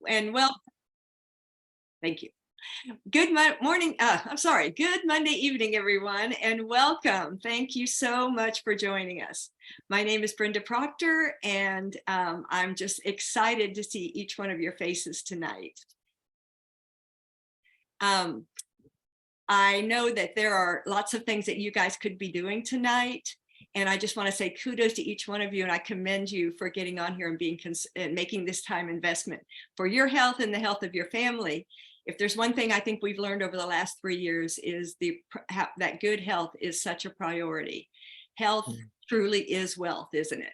And well, thank you. Good morning. I'm sorry. Good Monday evening, everyone, and welcome. Thank you so much for joining us. My name is Brenda Proctor, and I'm just excited to see each one of your faces tonight. I know that there are lots of things that you guys could be doing tonight. And I just want to say kudos to each one of you, and I commend you for getting on here and being making this time investment for your health and the health of your family. If there's one thing I think we've learned over the last 3 years is that good health is such a priority. Health truly is wealth, isn't it?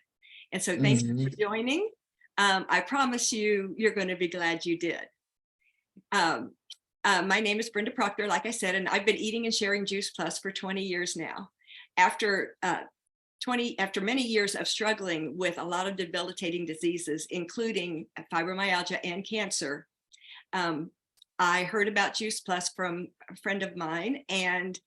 And so thanks for joining. I promise you, you're going to be glad you did. My name is Brenda Proctor, like I said, and I've been eating and sharing Juice Plus for 20 years now. After many years of struggling with a lot of debilitating diseases, including fibromyalgia and cancer, I heard about Juice Plus from a friend of mine and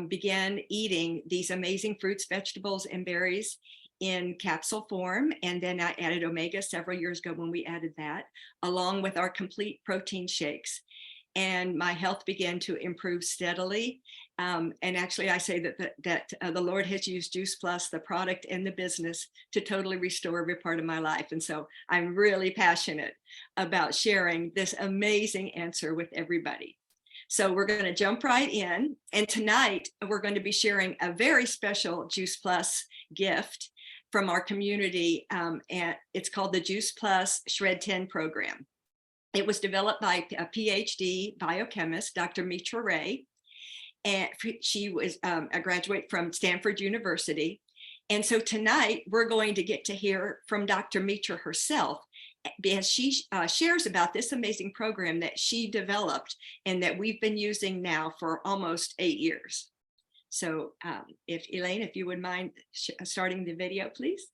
began eating these amazing fruits, vegetables, and berries in capsule form. And then I added Omega several years ago when we added that, along with our complete protein shakes. And my health began to improve steadily. And actually, I say that the Lord has used Juice Plus, the product and the business, to totally restore every part of my life. And so I'm really passionate about sharing this amazing answer with everybody. So we're going to jump right in. And tonight, we're going to be sharing a very special Juice Plus gift from our community. And it's called the Juice Plus Shred10 program. It was developed by a PhD biochemist, Dr. Mitra Ray, and she was a graduate from Stanford University. And so tonight we're going to get to hear from Dr. Mitra herself, because she shares about this amazing program that she developed and that we've been using now for almost 8 years. So if Elaine, if you would mind starting the video, please.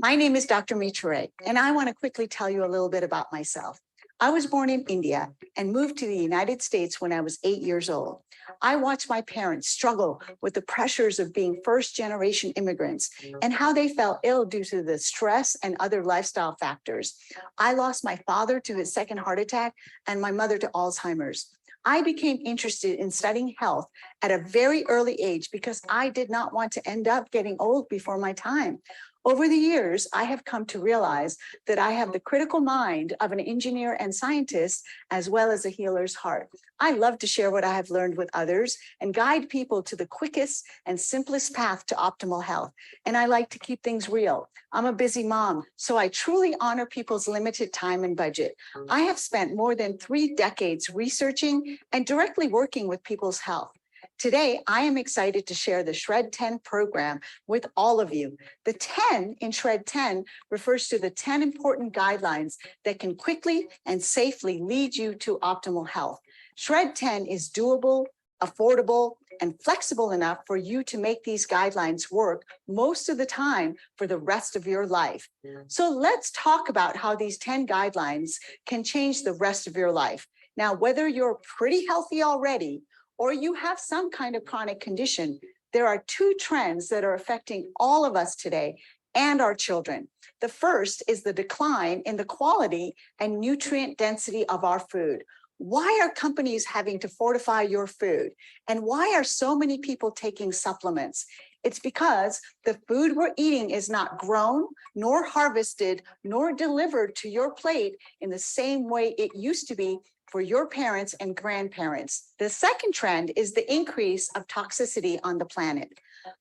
My name is Dr. Mitra Ray, and I want to quickly tell you a little bit about myself. I was born in India and moved to the United States when I was 8 years old. I watched my parents struggle with the pressures of being first-generation immigrants and how they fell ill due to the stress and other lifestyle factors. I lost my father to his second heart attack and my mother to Alzheimer's. I became interested in studying health at a very early age because I did not want to end up getting old before my time. Over the years, I have come to realize that I have the critical mind of an engineer and scientist, as well as a healer's heart. I love to share what I have learned with others and guide people to the quickest and simplest path to optimal health. And I like to keep things real. I'm a busy mom, so I truly honor people's limited time and budget. I have spent more than 3 decades researching and directly working with people's health. Today, I am excited to share the Shred10 program with all of you. The 10 in Shred10 refers to the 10 important guidelines that can quickly and safely lead you to optimal health. Shred10 is doable, affordable, and flexible enough for you to make these guidelines work most of the time for the rest of your life. So let's talk about how these 10 guidelines can change the rest of your life. Now, whether you're pretty healthy already, or you have some kind of chronic condition, there are 2 trends that are affecting all of us today and our children. The first is the decline in the quality and nutrient density of our food. Why are companies having to fortify your food? And why are so many people taking supplements? It's because the food we're eating is not grown, nor harvested, nor delivered to your plate in the same way it used to be for your parents and grandparents. The second trend is the increase of toxicity on the planet.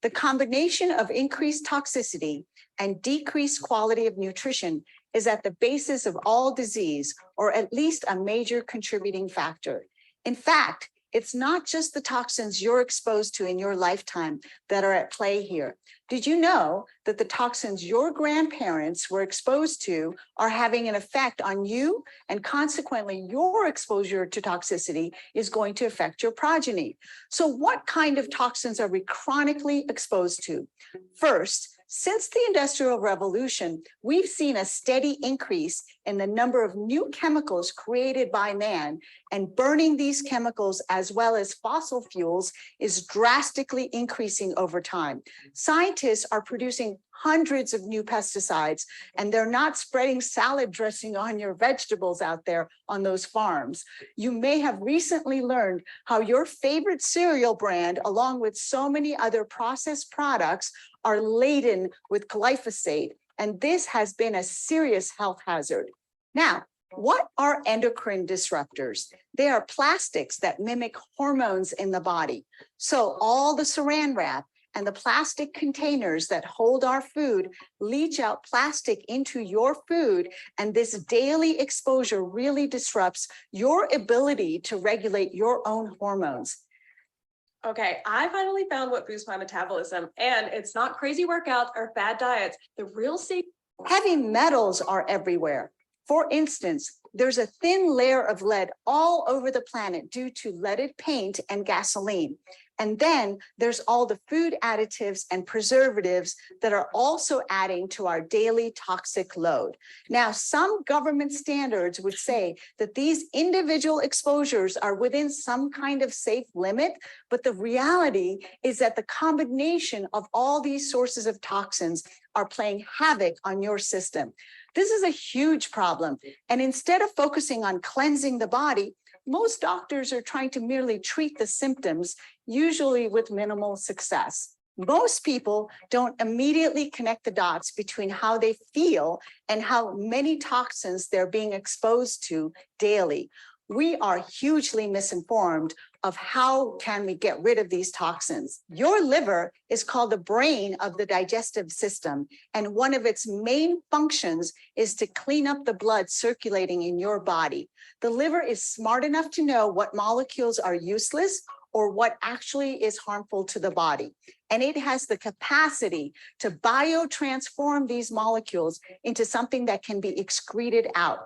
The combination of increased toxicity and decreased quality of nutrition is at the basis of all disease, or at least a major contributing factor. In fact, it's not just the toxins you're exposed to in your lifetime that are at play here. Did you know that the toxins your grandparents were exposed to are having an effect on you, and consequently your exposure to toxicity is going to affect your progeny? So what kind of toxins are we chronically exposed to? First, Since the Industrial Revolution, we've seen a steady increase in the number of new chemicals created by man, and burning these chemicals as well as fossil fuels is drastically increasing over time. Scientists are producing hundreds of new pesticides, and they're not spreading salad dressing on your vegetables out there on those farms. You may have recently learned how your favorite cereal brand, along with so many other processed products, are laden with glyphosate, and this has been a serious health hazard. Now, what are endocrine disruptors? They are plastics that mimic hormones in the body. So all the saran wrap and the plastic containers that hold our food leach out plastic into your food, and this daily exposure really disrupts your ability to regulate your own hormones. Okay, I finally found what boosts my metabolism, and it's not crazy workouts or fad diets. The real secret. Heavy metals are everywhere. For instance, there's a thin layer of lead all over the planet due to leaded paint and gasoline. And then there's all the food additives and preservatives that are also adding to our daily toxic load. Now, some government standards would say that these individual exposures are within some kind of safe limit, but the reality is that the combination of all these sources of toxins are playing havoc on your system. This is a huge problem. And instead of focusing on cleansing the body, most doctors are trying to merely treat the symptoms, usually with minimal success. Most people don't immediately connect the dots between how they feel and how many toxins they're being exposed to daily. We are hugely misinformed of how can we get rid of these toxins. Your liver is called the brain of the digestive system, and one of its main functions is to clean up the blood circulating in your body. The liver is smart enough to know what molecules are useless or what actually is harmful to the body. And it has the capacity to biotransform these molecules into something that can be excreted out.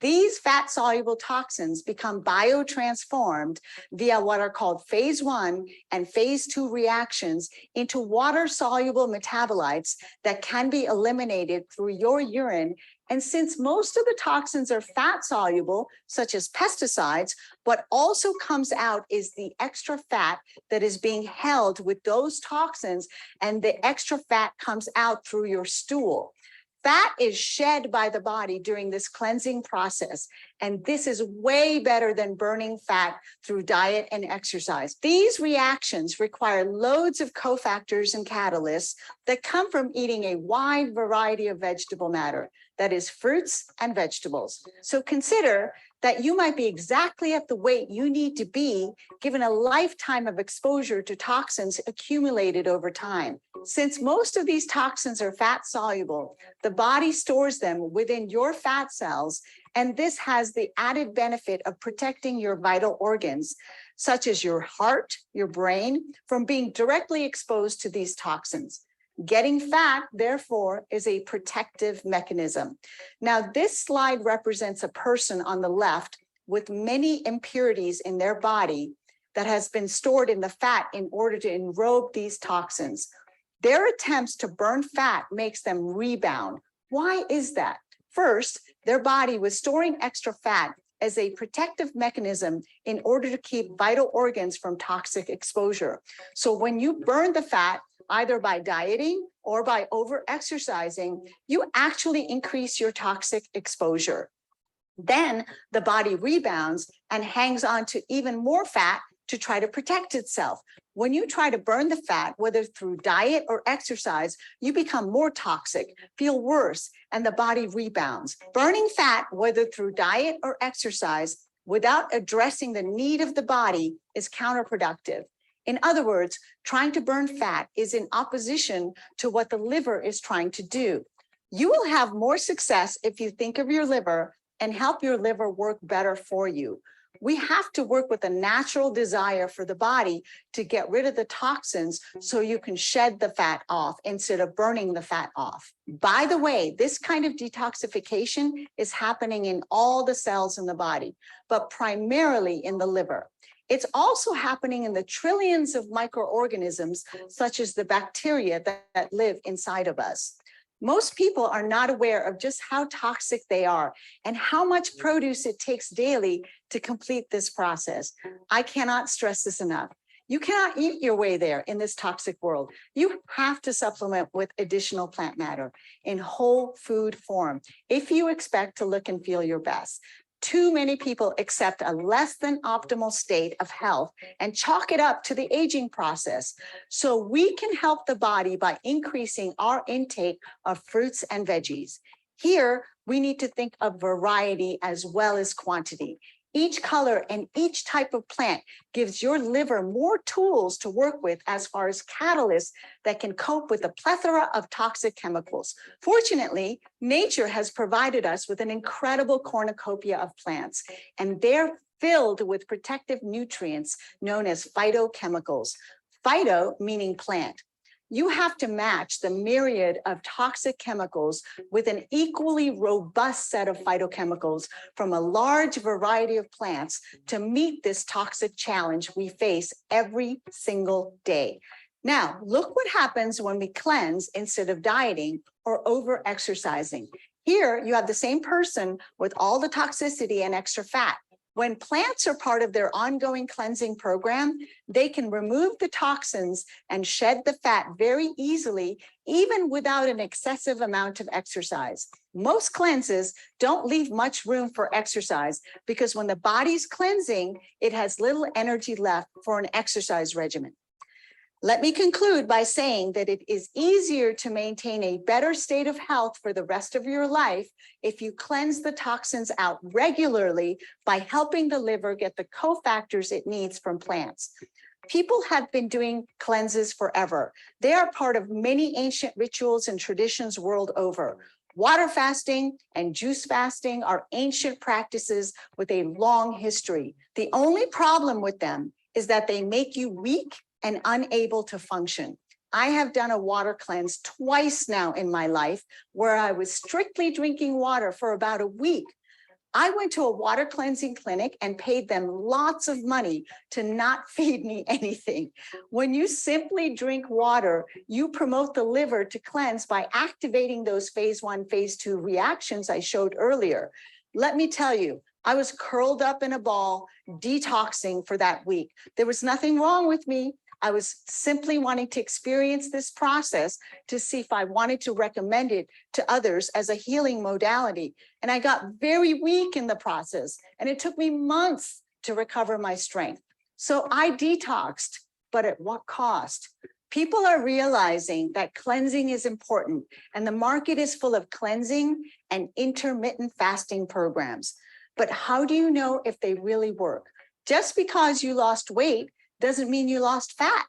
These fat-soluble toxins become biotransformed via what are called phase 1 and phase 2 reactions into water-soluble metabolites that can be eliminated through your urine. And since most of the toxins are fat-soluble, such as pesticides, what also comes out is the extra fat that is being held with those toxins, and the extra fat comes out through your stool. Fat is shed by the body during this cleansing process, and this is way better than burning fat through diet and exercise. These reactions require loads of cofactors and catalysts that come from eating a wide variety of vegetable matter, that is fruits and vegetables. So consider that you might be exactly at the weight you need to be given a lifetime of exposure to toxins accumulated over time. Since most of these toxins are fat soluble, the body stores them within your fat cells, and this has the added benefit of protecting your vital organs, such as your heart, your brain, from being directly exposed to these toxins. Getting fat, therefore, is a protective mechanism. Now, this slide represents a person on the left with many impurities in their body that has been stored in the fat in order to enrobe these toxins. Their attempts to burn fat makes them rebound. Why is that? First, their body was storing extra fat as a protective mechanism in order to keep vital organs from toxic exposure. So when you burn the fat, either by dieting or by over-exercising, you actually increase your toxic exposure. Then the body rebounds and hangs on to even more fat to try to protect itself. When you try to burn the fat, whether through diet or exercise, you become more toxic, feel worse, and the body rebounds. Burning fat, whether through diet or exercise, without addressing the need of the body is counterproductive. In other words, trying to burn fat is in opposition to what the liver is trying to do. You will have more success if you think of your liver and help your liver work better for you. We have to work with a natural desire for the body to get rid of the toxins so you can shed the fat off instead of burning the fat off. By the way, this kind of detoxification is happening in all the cells in the body, but primarily in the liver. It's also happening in the trillions of microorganisms, such as the bacteria that live inside of us. Most people are not aware of just how toxic they are and how much produce it takes daily to complete this process. I cannot stress this enough. You cannot eat your way there in this toxic world. You have to supplement with additional plant matter in whole food form if you expect to look and feel your best. Too many people accept a less than optimal state of health and chalk it up to the aging process. So we can help the body by increasing our intake of fruits and veggies. Here, we need to think of variety as well as quantity. Each color and each type of plant gives your liver more tools to work with as far as catalysts that can cope with a plethora of toxic chemicals. Fortunately, nature has provided us with an incredible cornucopia of plants, and they're filled with protective nutrients known as phytochemicals. Phyto meaning plant. You have to match the myriad of toxic chemicals with an equally robust set of phytochemicals from a large variety of plants to meet this toxic challenge we face every single day. Now, look what happens when we cleanse instead of dieting or over-exercising. Here, you have the same person with all the toxicity and extra fat. When plants are part of their ongoing cleansing program, they can remove the toxins and shed the fat very easily, even without an excessive amount of exercise. Most cleanses don't leave much room for exercise because when the body's cleansing, it has little energy left for an exercise regimen. Let me conclude by saying that it is easier to maintain a better state of health for the rest of your life if you cleanse the toxins out regularly by helping the liver get the cofactors it needs from plants. People have been doing cleanses forever. They are part of many ancient rituals and traditions world over. Water fasting and juice fasting are ancient practices with a long history. The only problem with them is that they make you weak and unable to function. I have done a water cleanse twice now in my life where I was strictly drinking water for about a week. I went to a water cleansing clinic and paid them lots of money to not feed me anything. When you simply drink water, you promote the liver to cleanse by activating those phase 1, phase 2 reactions I showed earlier. Let me tell you, I was curled up in a ball, detoxing for that week. There was nothing wrong with me. I was simply wanting to experience this process to see if I wanted to recommend it to others as a healing modality. And I got very weak in the process, and it took me months to recover my strength. So I detoxed, but at what cost? People are realizing that cleansing is important, and the market is full of cleansing and intermittent fasting programs. But how do you know if they really work? Just because you lost weight doesn't mean you lost fat.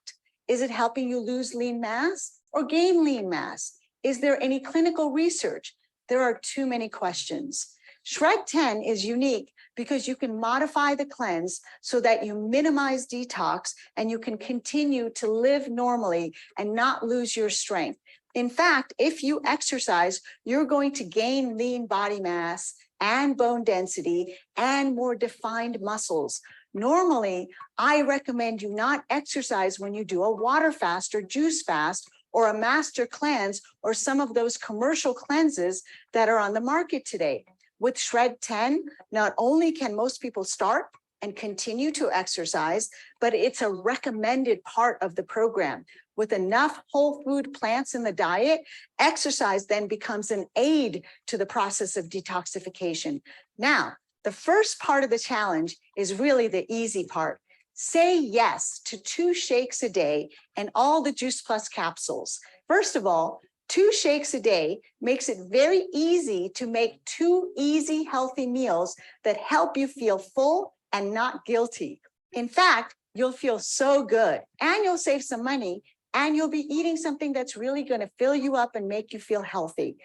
Is it helping you lose lean mass or gain lean mass? Is there any clinical research? There are too many questions. Shred10 is unique because you can modify the cleanse so that you minimize detox and you can continue to live normally and not lose your strength. In fact, if you exercise, you're going to gain lean body mass and bone density and more defined muscles. Normally, I recommend you not exercise when you do a water fast or juice fast or a master cleanse or some of those commercial cleanses that are on the market today. With Shred10, not only can most people start and continue to exercise, but it's a recommended part of the program. With enough whole food plants in the diet, exercise then becomes an aid to the process of detoxification. Now, the first part of the challenge is really the easy part. Say yes to 2 shakes a day and all the Juice Plus capsules. First of all, 2 shakes a day makes it very easy to make 2 easy, healthy meals that help you feel full and not guilty. In fact, you'll feel so good and you'll save some money and you'll be eating something that's really going to fill you up and make you feel healthy.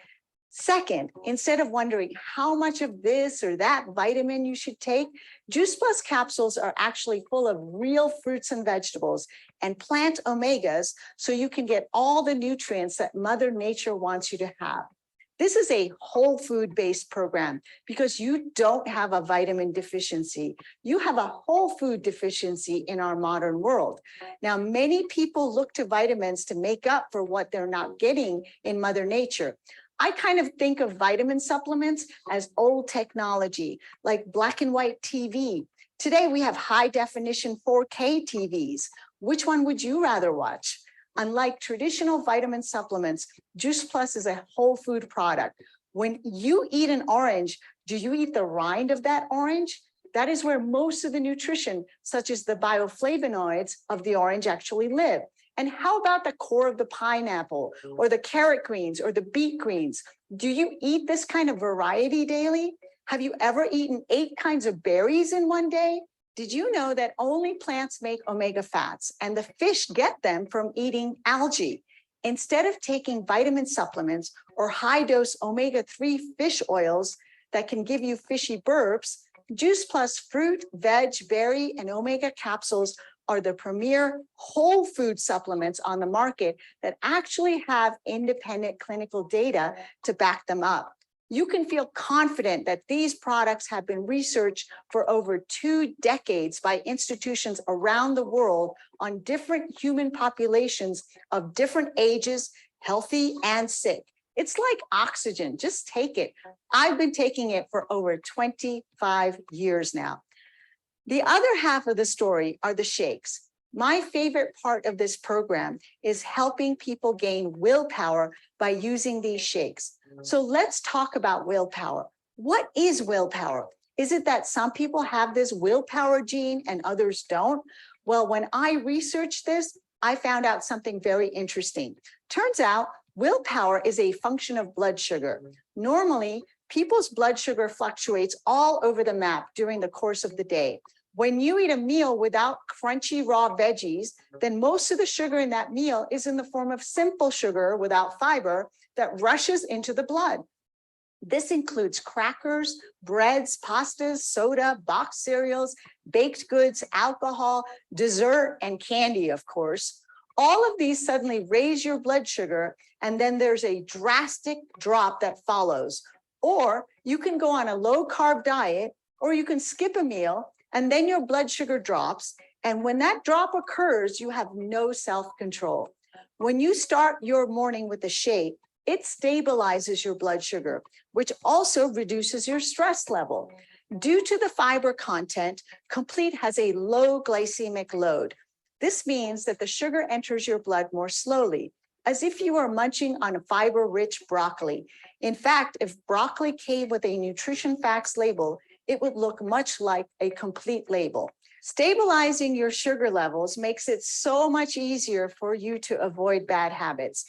Second, instead of wondering how much of this or that vitamin you should take, Juice Plus capsules are actually full of real fruits and vegetables and plant omegas, so you can get all the nutrients that Mother Nature wants you to have. This is a whole food based program because you don't have a vitamin deficiency. You have a whole food deficiency in our modern world. Now, many people look to vitamins to make up for what they're not getting in Mother Nature. I kind of think of vitamin supplements as old technology, like black and white TV. Today, we have high definition 4K TVs. Which one would you rather watch? Unlike traditional vitamin supplements, Juice Plus is a whole food product. When you eat an orange, do you eat the rind of that orange? That is where most of the nutrition, such as the bioflavonoids of the orange, actually live. And how about the core of the pineapple or the carrot greens or the beet greens? Do you eat this kind of variety daily? Have you ever eaten 8 kinds of berries in one day? Did you know that only plants make omega fats and the fish get them from eating algae? Instead of taking vitamin supplements or high dose omega-3 fish oils that can give you fishy burps, Juice Plus fruit, veg, berry, and omega capsules are the premier whole food supplements on the market that actually have independent clinical data to back them up. You can feel confident that these products have been researched for over 2 decades by institutions around the world on different human populations of different ages, healthy and sick. It's like oxygen, just take it. I've been taking it for over 25 years now. The other half of the story are the shakes. My favorite part of this program is helping people gain willpower by using these shakes. So let's talk about willpower. What is willpower? Is it that some people have this willpower gene and others don't? Well, when I researched this, I found out something very interesting. Turns out willpower is a function of blood sugar. Normally, people's blood sugar fluctuates all over the map during the course of the day. When you eat a meal without crunchy raw veggies, then most of the sugar in that meal is in the form of simple sugar without fiber that rushes into the blood. This includes crackers, breads, pastas, soda, boxed cereals, baked goods, alcohol, dessert, and candy, of course. All of these suddenly raise your blood sugar, and then there's a drastic drop that follows. Or you can go on a low-carb diet, or you can skip a meal, and then your blood sugar drops. And when that drop occurs, you have no self-control. When you start your morning with a shake, it stabilizes your blood sugar, which also reduces your stress level. Due to the fiber content, Complete has a low glycemic load. This means that the sugar enters your blood more slowly, as if you are munching on a fiber-rich broccoli. In fact, if broccoli came with a nutrition facts label, it would look much like a Complete label. Stabilizing your sugar levels makes it so much easier for you to avoid bad habits.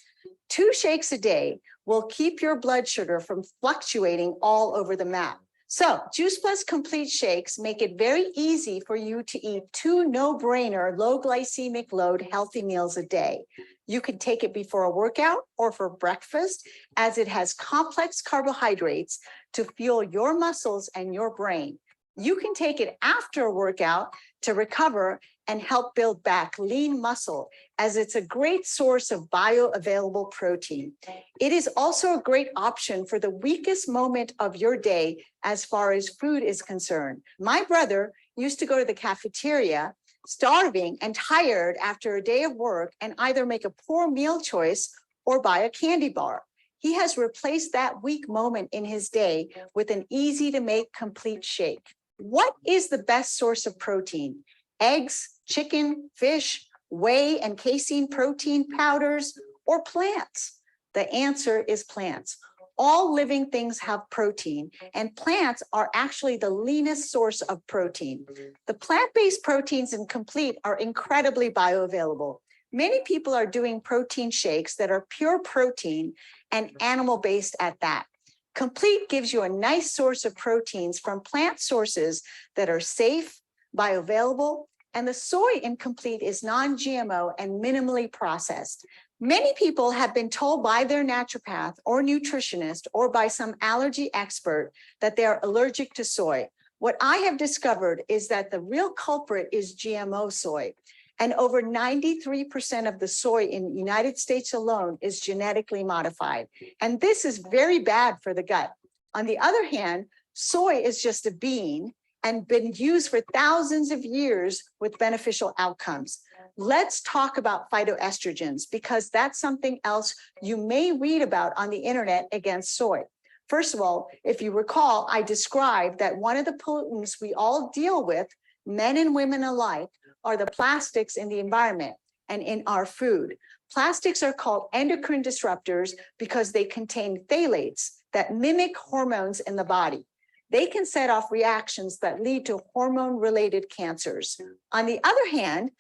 2 shakes a day will keep your blood sugar from fluctuating all over the map. So Juice Plus Complete Shakes make it very easy for you to eat 2 no-brainer, low glycemic load healthy meals a day. You can take it before a workout or for breakfast, as it has complex carbohydrates to fuel your muscles and your brain. You can take it after a workout to recover and help build back lean muscle, as it's a great source of bioavailable protein. It is also a great option for the weakest moment of your day as far as food is concerned. My brother used to go to the cafeteria starving and tired after a day of work and either make a poor meal choice or buy a candy bar. He has replaced that weak moment in his day with an easy to make Complete shake. What is the best source of protein? Eggs, chicken, fish, whey and casein protein powders, or plants? The answer is plants. All living things have protein, and plants are actually the leanest source of protein. The plant-based proteins in Complete are incredibly bioavailable. Many people are doing protein shakes that are pure protein and animal-based at that. Complete gives you a nice source of proteins from plant sources that are safe, bioavailable, and the soy in Complete is non-GMO and minimally processed. Many people have been told by their naturopath or nutritionist or by some allergy expert that they are allergic to soy. What I have discovered is that the real culprit is GMO soy. And over 93% of the soy in the United States alone is genetically modified. And this is very bad for the gut. On the other hand, soy is just a bean and been used for thousands of years with beneficial outcomes. Let's talk about phytoestrogens, because that's something else you may read about on the internet against soy. First of all, if you recall, I described that one of the pollutants we all deal with, men and women alike, are the plastics in the environment and in our food. Plastics are called endocrine disruptors because they contain phthalates that mimic hormones in the body. They can set off reactions that lead to hormone-related cancers. On the other hand,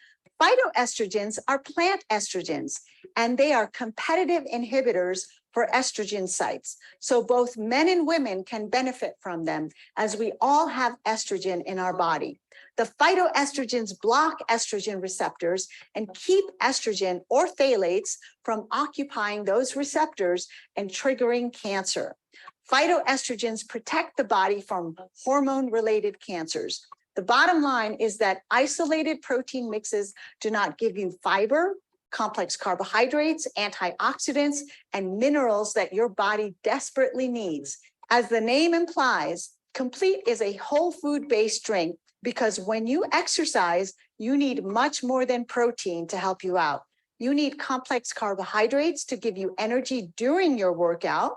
phytoestrogens are plant estrogens, and they are competitive inhibitors for estrogen sites. So both men and women can benefit from them, as we all have estrogen in our body. The phytoestrogens block estrogen receptors and keep estrogen or phthalates from occupying those receptors and triggering cancer. Phytoestrogens protect the body from hormone-related cancers. The bottom line is that isolated protein mixes do not give you fiber, complex carbohydrates, antioxidants, and minerals that your body desperately needs. As the name implies, Complete is a whole food-based drink because when you exercise, you need much more than protein to help you out. You need complex carbohydrates to give you energy during your workout.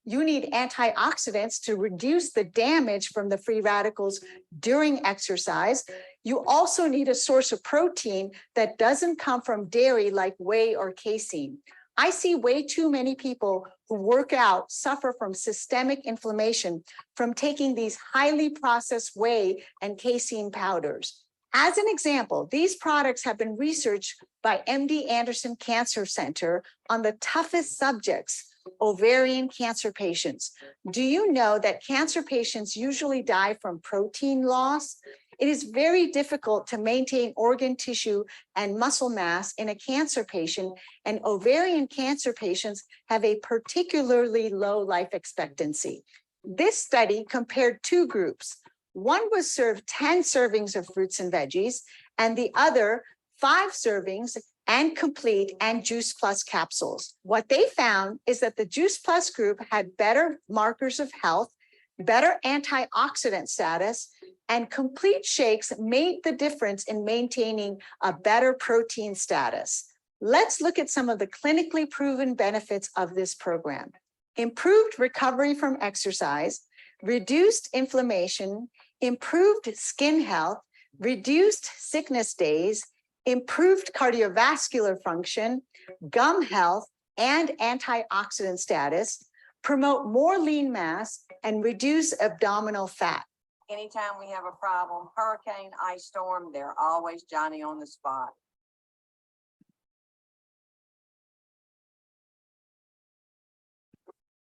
You need antioxidants to reduce the damage from the free radicals during exercise. You also need a source of protein that doesn't come from dairy like whey or casein. I see way too many people who work out suffer from systemic inflammation from taking these highly processed whey and casein powders. As an example, these products have been researched by MD Anderson Cancer Center on the toughest subjects, ovarian cancer patients. Do you know that cancer patients usually die from protein loss? It is very difficult to maintain organ tissue and muscle mass in a cancer patient, and ovarian cancer patients have a particularly low life expectancy. This study compared two groups. One was served 10 servings of fruits and veggies, and the other 5 servings and Complete and Juice Plus capsules. What they found is that the Juice Plus group had better markers of health, better antioxidant status, and Complete shakes made the difference in maintaining a better protein status. Let's look at some of the clinically proven benefits of this program. Improved recovery from exercise, reduced inflammation, improved skin health, reduced sickness days, improved cardiovascular function, gum health, and antioxidant status, promote more lean mass, and reduce abdominal fat. Anytime we have a problem, hurricane, ice storm, they're always Johnny on the spot.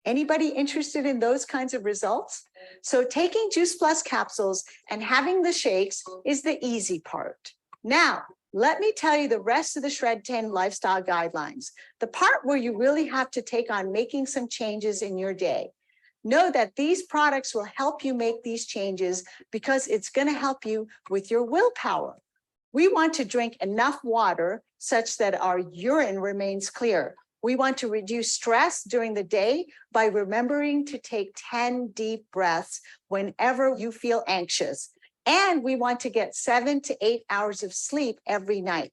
Anybody interested in those kinds of results? So taking Juice Plus capsules and having the shakes is the easy part. Now, let me tell you the rest of the Shred10 lifestyle guidelines, the part where you really have to take on making some changes in your day. Know that these products will help you make these changes because it's going to help you with your willpower. We want to drink enough water such that our urine remains clear. We want to reduce stress during the day by remembering to take 10 deep breaths whenever you feel anxious. And we want to get 7 to 8 hours of sleep every night.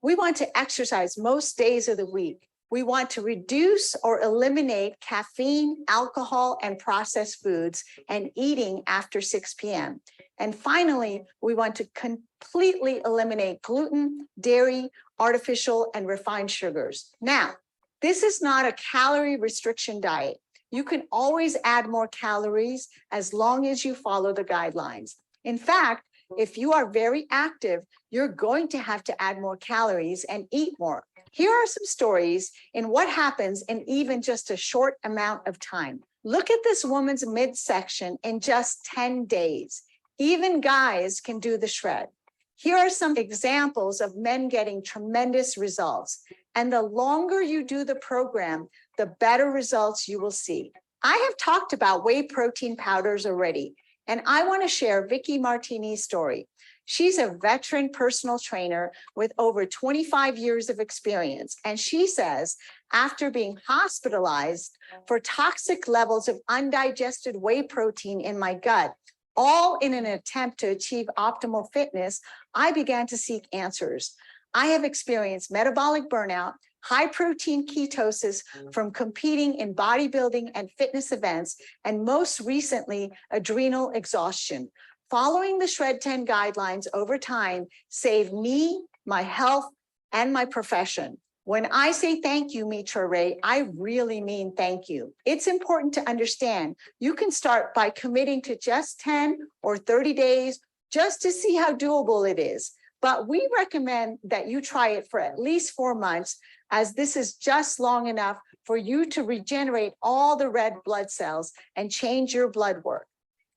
We want to exercise most days of the week. We want to reduce or eliminate caffeine, alcohol, and processed foods and eating after 6 p.m. And finally, we want to completely eliminate gluten, dairy, artificial, and refined sugars. Now, this is not a calorie restriction diet. You can always add more calories as long as you follow the guidelines. In fact, if you are very active, you're going to have to add more calories and eat more. Here are some stories in what happens in even just a short amount of time. Look at this woman's midsection in just 10 days. Even guys can do the shred. Here are some examples of men getting tremendous results. And the longer you do the program, the better results you will see. I have talked about whey protein powders already, and I want to share Vicky Martini's story. She's a veteran personal trainer with over 25 years of experience. And she says, after being hospitalized for toxic levels of undigested whey protein in my gut, all in an attempt to achieve optimal fitness, I began to seek answers. I have experienced metabolic burnout, high protein ketosis from competing in bodybuilding and fitness events, and most recently, adrenal exhaustion. Following the Shred10 guidelines over time saved me, my health, and my profession. When I say thank you, Mitra Ray, I really mean thank you. It's important to understand you can start by committing to just 10 or 30 days just to see how doable it is. But we recommend that you try it for at least 4 months, as this is just long enough for you to regenerate all the red blood cells and change your blood work.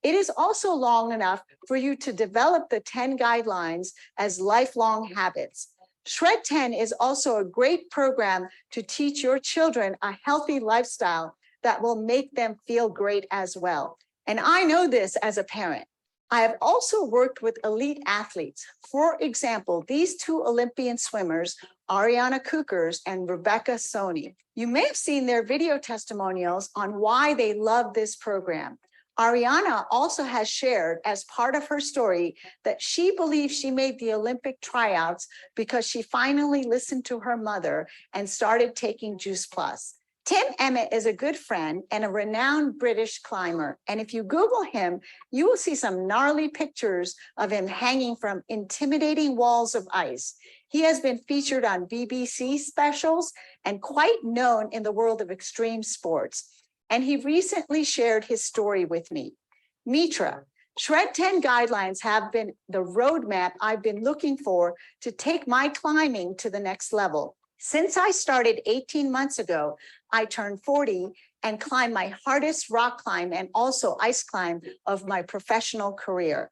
It is also long enough for you to develop the 10 guidelines as lifelong habits. Shred10 is also a great program to teach your children a healthy lifestyle that will make them feel great as well. And I know this as a parent. I have also worked with elite athletes. For example, these 2 Olympian swimmers, Ariana Kukers and Rebecca Soni. You may have seen their video testimonials on why they love this program. Ariana also has shared as part of her story that she believes she made the Olympic tryouts because she finally listened to her mother and started taking Juice Plus. Tim Emmett is a good friend and a renowned British climber. And if you Google him, you will see some gnarly pictures of him hanging from intimidating walls of ice. He has been featured on BBC specials and quite known in the world of extreme sports. And he recently shared his story with me. Mitra, Shred10 guidelines have been the roadmap I've been looking for to take my climbing to the next level. Since I started 18 months ago, I turned 40 and climbed my hardest rock climb and also ice climb of my professional career.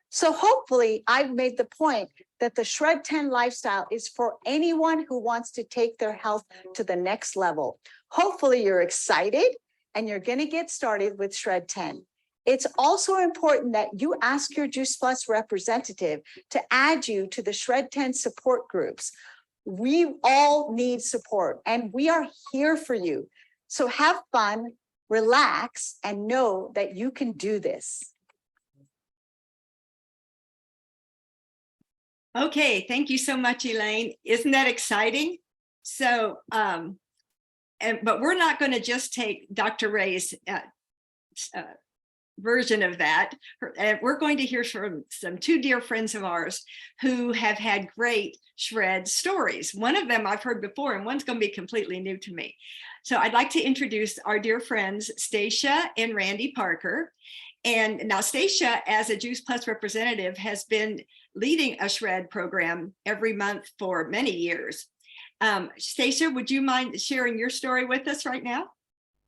So hopefully I've made the point that the Shred10 lifestyle is for anyone who wants to take their health to the next level. Hopefully you're excited and you're going to get started with Shred10. It's also important that you ask your Juice Plus representative to add you to the Shred10 support groups. We all need support and we are here for you. So have fun, relax, and know that you can do this. Okay, thank you so much, Elaine. Isn't that exciting? So, but we're not going to just take Dr. Ray's version of that. We're going to hear from some 2 dear friends of ours who have had great shred stories. One of them I've heard before, and one's going to be completely new to me. So I'd like to introduce our dear friends, Stacia and Randy Parker. And now Stacia, as a Juice Plus representative, has been leading a shred program every month for many years. Stacia, would you mind sharing your story with us right now?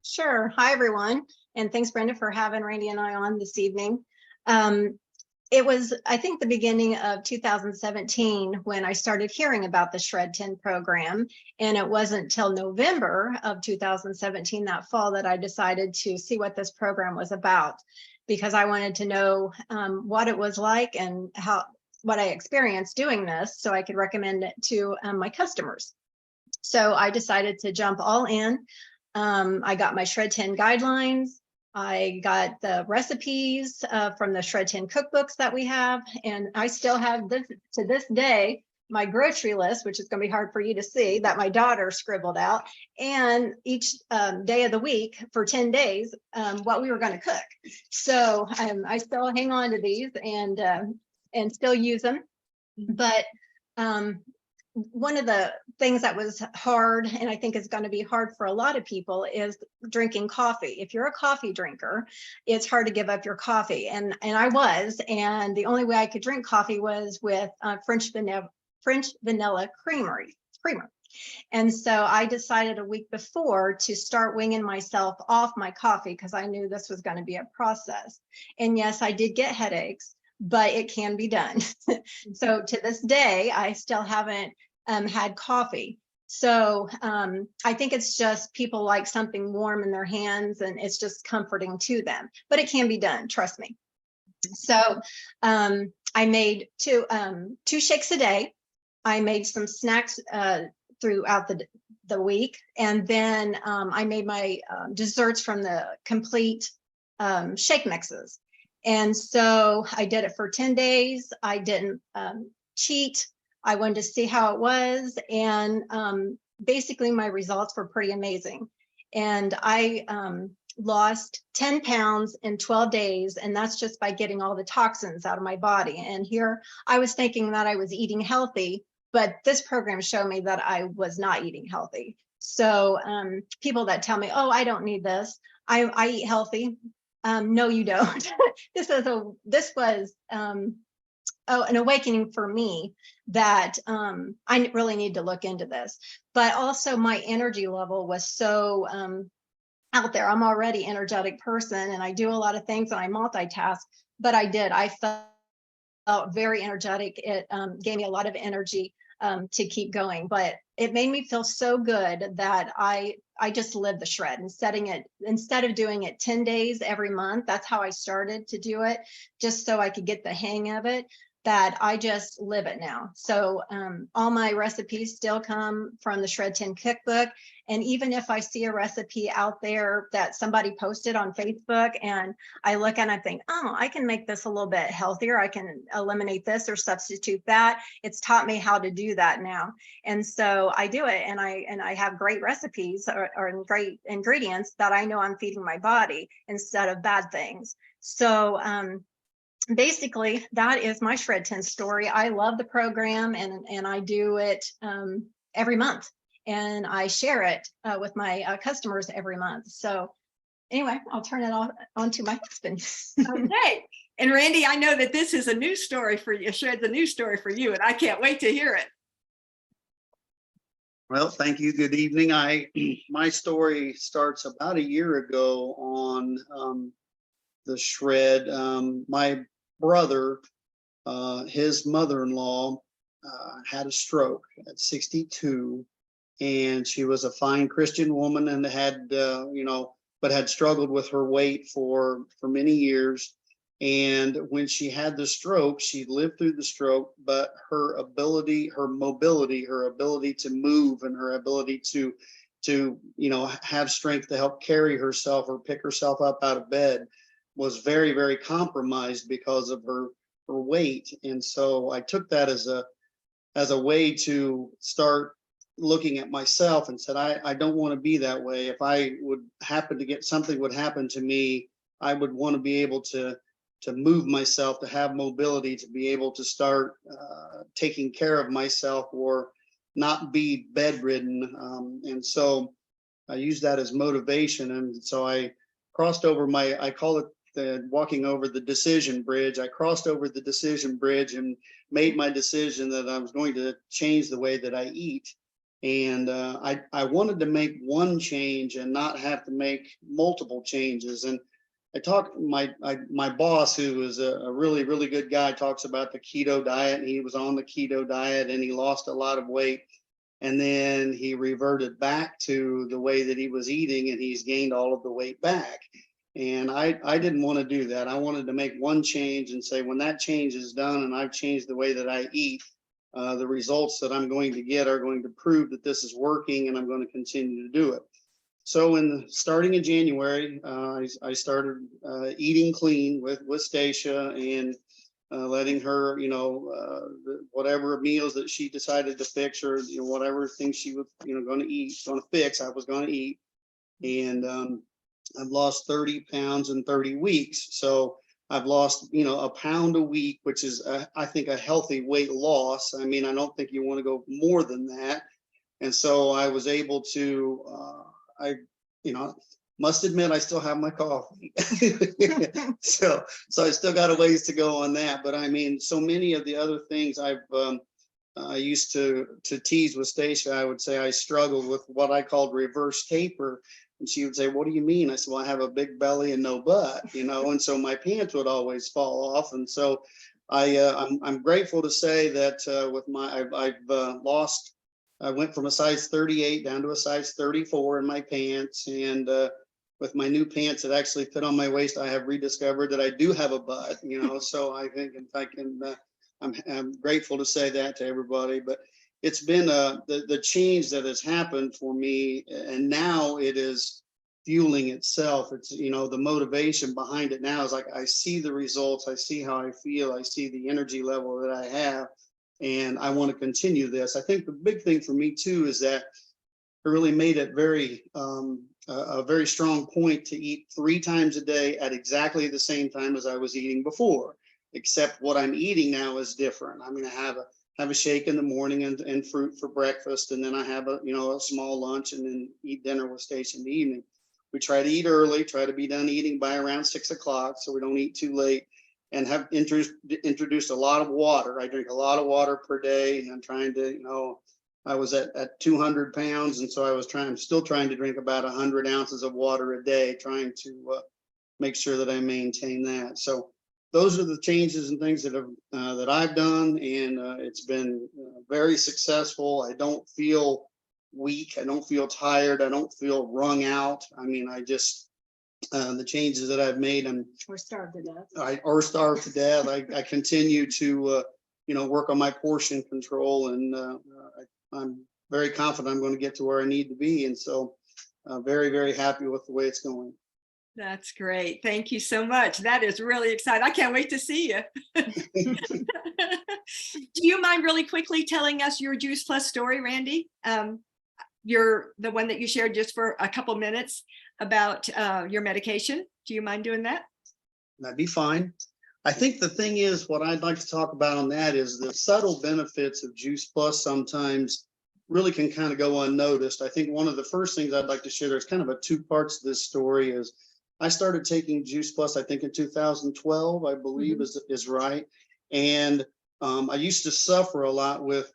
Sure. Hi, everyone. And thanks, Brenda, for having Randy and I on this evening. It was, I think, the beginning of 2017 when I started hearing about the Shred10 program. And it wasn't till November of 2017, that fall, that I decided to see what this program was about, because I wanted to know what it was like and what I experienced doing this so I could recommend it to my customers. So I decided to jump all in. I got my Shred10 guidelines. I got the recipes from the Shred10 cookbooks that we have. And I still have this to this day, my grocery list, which is going to be hard for you to see, that my daughter scribbled out. And each day of the week for 10 days, what we were going to cook. So I still hang on to these and still use them. But one of the things that was hard, and I think is going to be hard for a lot of people, is drinking coffee. If you're a coffee drinker, it's hard to give up your coffee. And I was, and the only way I could drink coffee was with French vanilla creamer. And so I decided a week before to start winging myself off my coffee, because I knew this was going to be a process. And yes, I did get headaches, but it can be done. So to this day, I still haven't had coffee. So I think it's just people like something warm in their hands, and it's just comforting to them, but it can be done, trust me. So I made two shakes a day. I made some snacks throughout the week. And then I made my desserts from the complete shake mixes. And so I did it for 10 days. I didn't cheat. I wanted to see how it was. And basically my results were pretty amazing. And I lost 10 pounds in 12 days. And that's just by getting all the toxins out of my body. And here I was thinking that I was eating healthy, but this program showed me that I was not eating healthy. So people that tell me, oh, I don't need this, I eat healthy. No, you don't. This was an awakening for me that I really need to look into this. But also my energy level was so out there. I'm already an energetic person and I do a lot of things and I multitask, but I felt very energetic. It gave me a lot of energy to keep going, but it made me feel so good that I just lived the shred and instead of doing it 10 days every month. That's how I started to do it, just so I could get the hang of it, that I just live it now. So all my recipes still come from the Shred10 cookbook. And even if I see a recipe out there that somebody posted on Facebook and I look and I think, oh, I can make this a little bit healthier, I can eliminate this or substitute that, it's taught me how to do that now. And so I do it, and I have great recipes or great ingredients that I know I'm feeding my body instead of bad things. So basically, that is my Shred10 story. I love the program, and I do it every month, and I share it with my customers every month. So anyway, I'll turn it on to my husband. Okay. And Randy, I know that this is a news story for you. Shred's a news story for you, and I can't wait to hear it. Well, thank you. Good evening. My story starts about a year ago on the Shred. My brother, his mother-in-law had a stroke at 62, and she was a fine Christian woman and had, but had struggled with her weight for many years. And when she had the stroke, she lived through the stroke, but her mobility, her ability to move, and her ability to have strength to help carry herself or pick herself up out of bed was very, very compromised because of her weight. And so I took that as a way to start looking at myself and said, I don't want to be that way. If I would happen to get something would happen to me, I would want to be able to move myself, to have mobility, to be able to start taking care of myself or not be bedridden. And so I used that as motivation. And so I crossed over I call it walking over the decision bridge. I crossed over the decision bridge and made my decision that I was going to change the way that I eat. And I wanted to make one change and not have to make multiple changes. And I talked, my boss, who is a really, really good guy, talks about the keto diet, and he was on the keto diet and he lost a lot of weight. And then he reverted back to the way that he was eating, and he's gained all of the weight back. And I didn't want to do that. I wanted to make one change and say, when that change is done and I've changed the way that I eat, the results that I'm going to get are going to prove that this is working, and I'm going to continue to do it. So starting in January, I started eating clean with Stacia, and letting her, whatever meals that she decided to fix, or whatever things she was going to fix, I was going to eat. And I've lost 30 pounds in 30 weeks. So I've lost, a pound a week, which is, I think, a healthy weight loss. I mean, I don't think you want to go more than that. And so I was able to, I must admit, I still have my coffee. so I still got a ways to go on that. But I mean, so many of the other things I used to tease with Stacia, I would say I struggled with what I called reverse taper. And she would say, "What do you mean?" I said, "Well, I have a big belly and no butt, and so my pants would always fall off." And so I'm grateful to say that with I've lost. I went from a size 38 down to a size 34 in my pants, and with my new pants that actually fit on my waist, I have rediscovered that I do have a butt, you know, so I think if I can, I'm grateful to say that to everybody, but it's been the change that has happened for me, and now it is fueling itself. It's, you know, the motivation behind it now is like, I see the results, I see how I feel, I see the energy level that I have, and I want to continue this. I think the big thing for me too is that it really made it very a very strong point to eat 3 times a day at exactly the same time as I was eating before, except what I'm eating now is different. I mean, I have a shake in the morning and fruit for breakfast, and then I have a, you know, a small lunch, and then eat dinner with Stacia in the evening. We try to eat early, try to be done eating by around 6 o'clock, so we don't eat too late, and have introduced a lot of water. I drink a lot of water per day, and I'm trying to, you know, I was at 200 pounds, and so I'm still trying to drink about 100 ounces of water a day, trying to make sure that I maintain that. So those are the changes and things that I've done, and it's been very successful. I don't feel weak. I don't feel tired. I don't feel wrung out. I mean, I just the changes that I've made, Or starved to death. or starved to death. I continue to you know, work on my portion control, and I'm very confident I'm going to get to where I need to be, and so very, very happy with the way it's going. That's great. Thank you so much. That is really exciting. I can't wait to see you. Do you mind really quickly telling us your Juice Plus story, Randy? You're the one that you shared just for a couple minutes about your medication. Do you mind doing that? That'd be fine. I think the thing is, what I'd like to talk about on that is the subtle benefits of Juice Plus sometimes really can kind of go unnoticed. I think one of the first things I'd like to share, there's kind of a 2 parts to this story, is I started taking Juice Plus, I think in 2012, I believe is right. And I used to suffer a lot with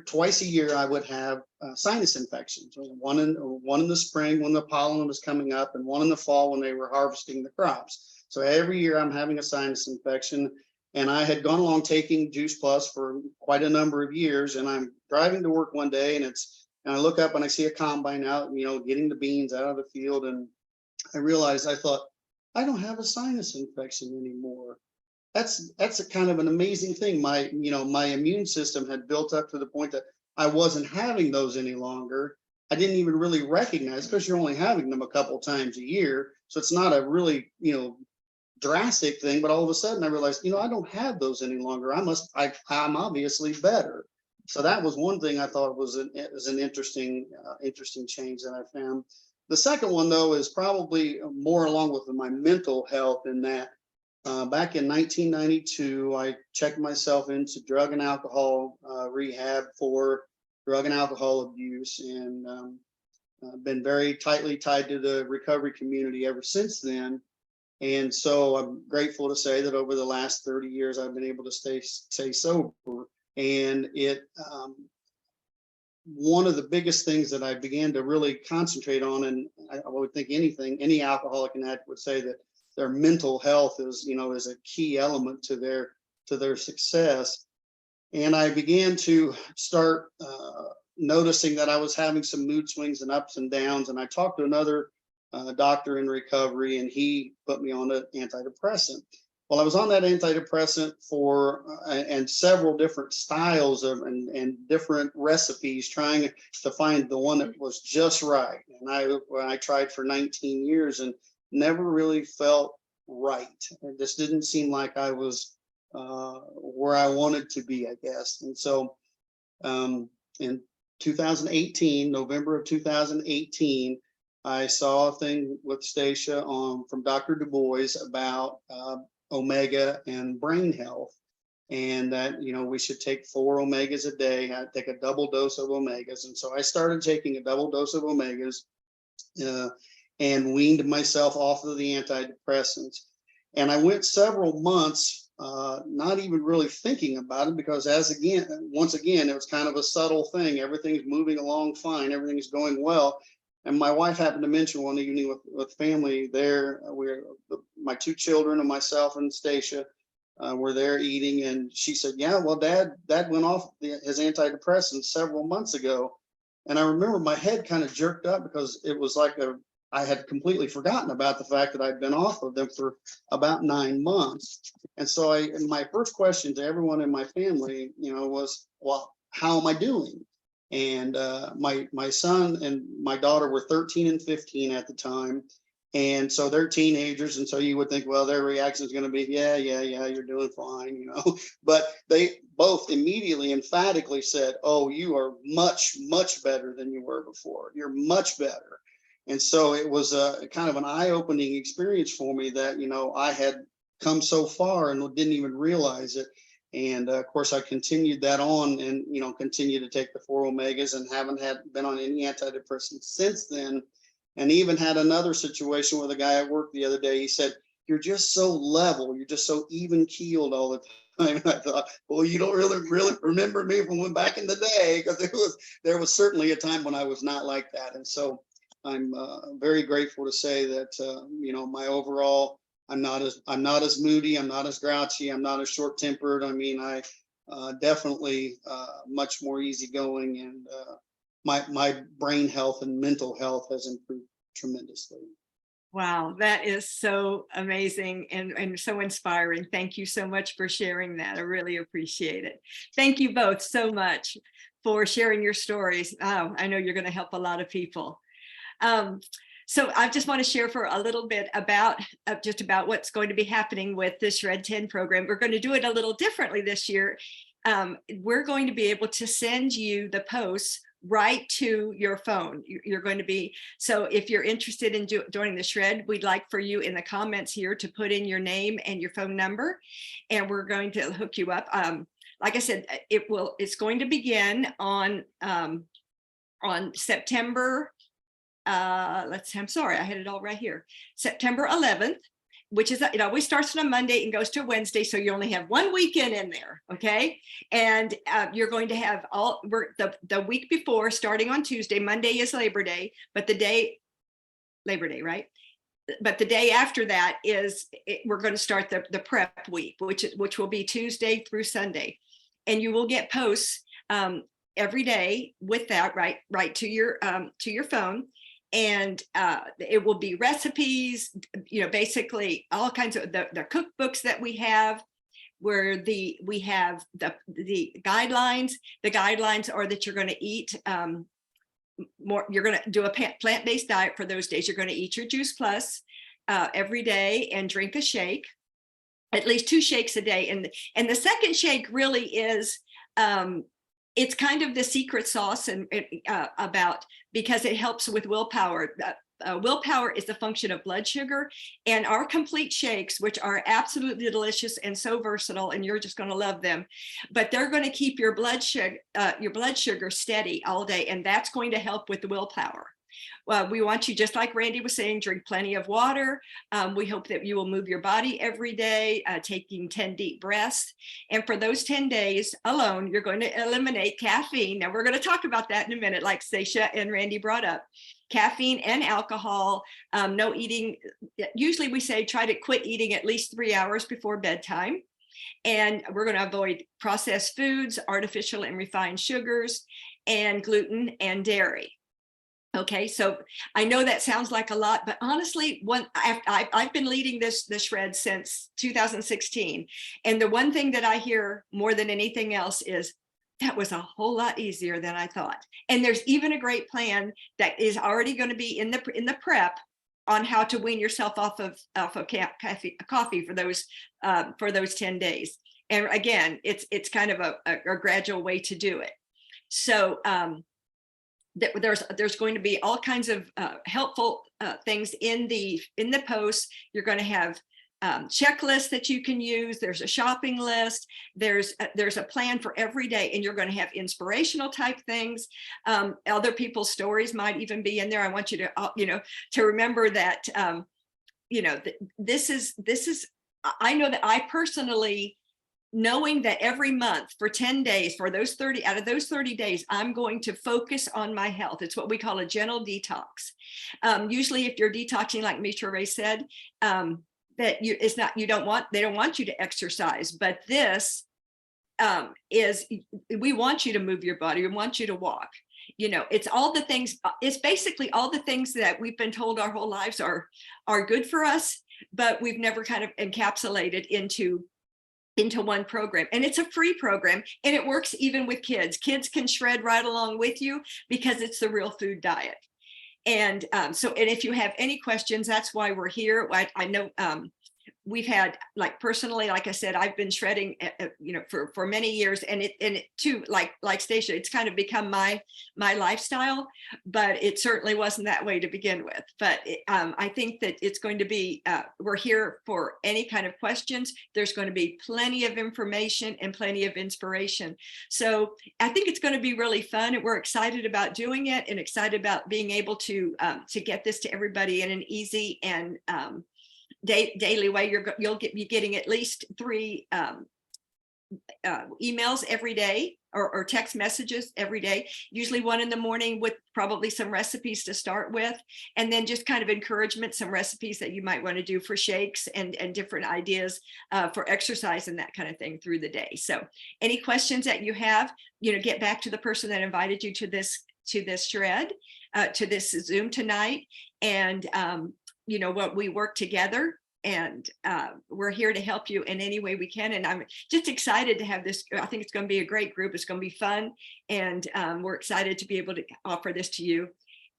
twice a year I would have sinus infections. One in the spring when the pollen was coming up, and one in the fall when they were harvesting the crops. So every year I'm having a sinus infection, and I had gone along taking Juice Plus for quite a number of years. And I'm driving to work one day, and I look up and I see a combine out, you know, getting the beans out of the field, and I realized, I thought, I don't have a sinus infection anymore. That's a kind of an amazing thing. My immune system had built up to the point that I wasn't having those any longer. I didn't even really recognize, because you're only having them a couple times a year. So it's not a really, you know, drastic thing, but all of a sudden I realized, you know, I don't have those any longer. I'm obviously better. So that was one thing I thought was an interesting change that I found. The second one, though, is probably more along with my mental health, in that back in 1992, I checked myself into drug and alcohol rehab for drug and alcohol abuse, and been very tightly tied to the recovery community ever since then. And so I'm grateful to say that over the last 30 years, I've been able to stay sober. And one of the biggest things that I began to really concentrate on, and I would think any alcoholic and addict would say that their mental health is a key element to their success. And I began to start noticing that I was having some mood swings and ups and downs. And I talked to another doctor in recovery, and he put me on an antidepressant. Well, I was on that antidepressant for and several different styles of and different recipes, trying to find the one that was just right. And I tried for 19 years and never really felt right. It just didn't seem like I was where I wanted to be, I guess. And so in 2018, November of 2018, I saw a thing with Stacia from Dr. Du Bois about omega and brain health, and that we should take 4 omegas a day. I'd take a double dose of omegas, and so I started taking a double dose of omegas and weaned myself off of the antidepressants. And I went several months not even really thinking about it, because once again, it was kind of a subtle thing. Everything's moving along fine, everything's going well. And my wife happened to mention one evening with family there, my 2 children and myself and Stacia were there eating, and she said, "Yeah, well, Dad went off his antidepressants several months ago." And I remember my head kind of jerked up, because it was like I had completely forgotten about the fact that I'd been off of them for about 9 months. And so and my first question to everyone in my family, was, well, how am I doing? And my son and my daughter were 13 and 15 at the time. And so they're teenagers. And so you would think, well, their reaction is going to be, yeah, you're doing fine, But they both immediately emphatically said, oh, you are much, much better than you were before. You're much better. And so it was a kind of an eye-opening experience for me that, I had come so far and didn't even realize it. And of course, I continued that on and, continued to take the 4 omegas and haven't been on any antidepressants since then. And even had another situation with a guy at work the other day. He said, you're just so level. You're just so even keeled all the time. And I thought, well, you don't really remember me from when back in the day, because there was certainly a time when I was not like that. And so I'm very grateful to say that, my overall, I'm not as moody. I'm not as grouchy. I'm not as short tempered. I mean, I definitely much more easygoing, and my brain health and mental health has improved tremendously. Wow, that is so amazing and so inspiring. Thank you so much for sharing that. I really appreciate it. Thank you both so much for sharing your stories. Oh, I know you're going to help a lot of people. So I just want to share for a little bit about just about what's going to be happening with the Shred10 program. We're going to do it a little differently this year. We're going to be able to send you the posts right to your phone. You're going to be, so if you're interested in joining the Shred, we'd like for you in the comments here to put in your name and your phone number, and we're going to hook you up. Like I said, it's going to begin on September, I'm sorry, I had it all right here. September 11th, which is, it always starts on a Monday and goes to Wednesday. So you only have 1 weekend in there. Okay. And you're going to have the week before, starting on Tuesday. Monday is Labor Day, but Labor Day, right? But the day after that we're going to start the prep week, which will be Tuesday through Sunday. And you will get posts every day with that right to your phone. And it will be recipes, basically all kinds of the cookbooks that we have, where we have the guidelines. The guidelines are that you're going to eat you're going to do a plant-based diet for those days. You're going to eat your Juice Plus every day and drink a shake, at least 2 shakes a day. And the second shake really is, it's kind of the secret sauce because it helps with willpower. Willpower is the function of blood sugar, and our complete shakes, which are absolutely delicious and so versatile, and you're just going to love them, but they're going to keep your blood sugar steady all day, and that's going to help with the willpower. Well, we want you, just like Randy was saying, drink plenty of water. We hope that you will move your body every day, taking 10 deep breaths. And for those 10 days alone, you're going to eliminate caffeine. Now, we're going to talk about that in a minute, like Stacia and Randy brought up. Caffeine and alcohol, no eating. Usually we say try to quit eating at least 3 hours before bedtime. And we're going to avoid processed foods, artificial and refined sugars, and gluten and dairy. Okay, so I know that sounds like a lot, but honestly, I've been leading the Shred since 2016. And the one thing that I hear more than anything else is, that was a whole lot easier than I thought. And there's even a great plan that is already going to be in the prep on how to wean yourself off of coffee for those 10 days. And again, it's kind of a gradual way to do it. So there's going to be all kinds of helpful things in the posts. You're going to have checklists that you can use. There's a shopping list. There's a plan for every day, and you're going to have inspirational type things. Other people's stories might even be in there. I want you to to remember that this is. I know that I personally, knowing that every month for 10 days, for those 30 out of those 30 days, I'm going to focus on my health. It's what we call a gentle detox. Usually if you're detoxing, like Mitra Ray said, that they don't want you to exercise, but this we want you to move your body. We want you to walk. You know, it's all the things, it's basically all the things that we've been told our whole lives are good for us, but we've never kind of encapsulated into one program. And it's a free program, and it works even with kids. Kids can shred right along with you because it's the real food diet. And and if you have any questions, that's why we're here. I know we've had, like, personally, like I said, I've been shredding, you know, for many years, and it too, like Stacia, it's kind of become my lifestyle, but it certainly wasn't that way to begin with. But I think that it's going to be, we're here for any kind of questions. There's going to be plenty of information and plenty of inspiration. So I think it's going to be really fun, and we're excited about doing it, and excited about being able to get this to everybody in an easy and daily way. You'll be getting at least 3 emails every day, or text messages every day, usually one in the morning with probably some recipes to start with, and then just kind of encouragement, some recipes that you might want to do for shakes and different ideas for exercise and that kind of thing through the day. So any questions that you have, you know, get back to the person that invited you to this shred, to this Zoom tonight. And you know what, we work together, and we're here to help you in any way we can. And I'm just excited to have this. I think it's going to be a great group. It's going to be fun, and we're excited to be able to offer this to you.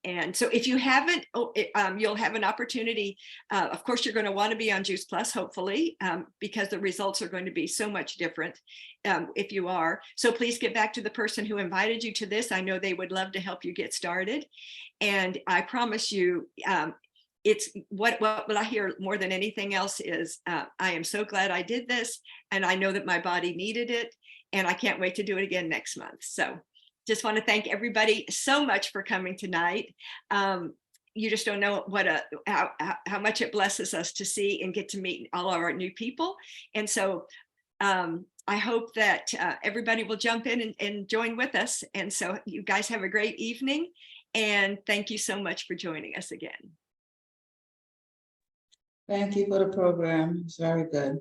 And so if you haven't, you'll have an opportunity. Of course, you're going to want to be on Juice Plus, hopefully, because the results are going to be so much different if you are. So please get back to the person who invited you to this. I know they would love to help you get started. And I promise you, it's what I hear more than anything else is, I am so glad I did this, and I know that my body needed it, and I can't wait to do it again next month. So just want to thank everybody so much for coming tonight. You just don't know how much it blesses us to see and get to meet all of our new people. And so I hope that everybody will jump in and join with us. And so you guys have a great evening, and thank you so much for joining us again. Thank you for the program. It's very good.